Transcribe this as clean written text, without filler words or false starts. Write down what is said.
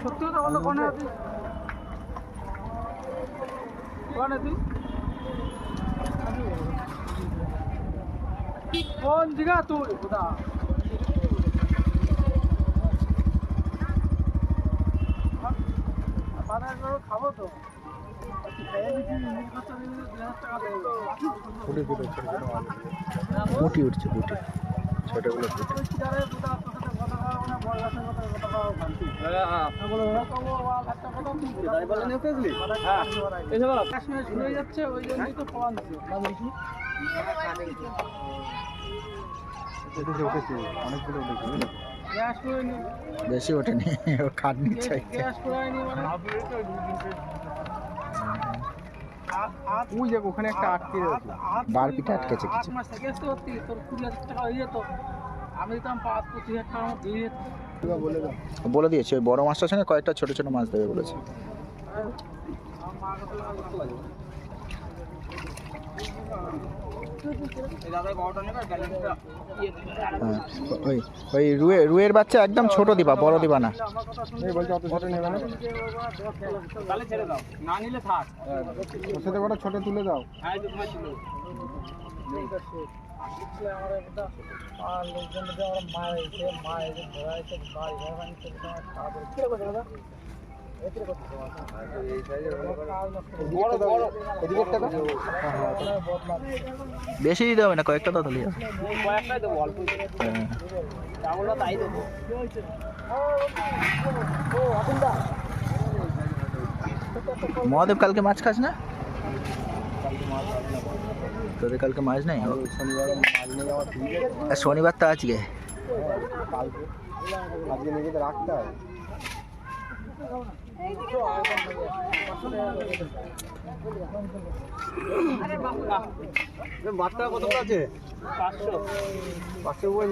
সত্যি কথা বলো, কোনে আছিস? কোনে তুই? কোন দিঘা তুই? কোথা? খাবো তো। মুটি উঠছে, মুটি ছোটগুলো যাচ্ছে, ওই জন্যই তো ফলান অনেকগুলো বেশি ওঠেনি, খাট নিচ্ছে ওখানে একটা আটকে বারপিটা আটকেছে কিছু। তোর 20,000 টাকা হয়ে যেত, আমি দিতাম 25,000 টাকার মতো দিয়ে যেত। বলে দিয়েছি ওই বড় মাছটার সঙ্গে কয়েকটা ছোট ছোট মাছ দেবে বলেছে। ওই রুয়ের বাচ্চা একদম ছোট দিবা, বড় দিবা না। ছোট তুলে দাও। বেশি দিতে হবে না, কয়েকটা তো তুলি মহাদেব কালকে মাছ খাস না? তোদের কালকে মাছ নেই? শনিবার তো আজকে রাখতে হয়। বাচ্চা কত আছে? 500।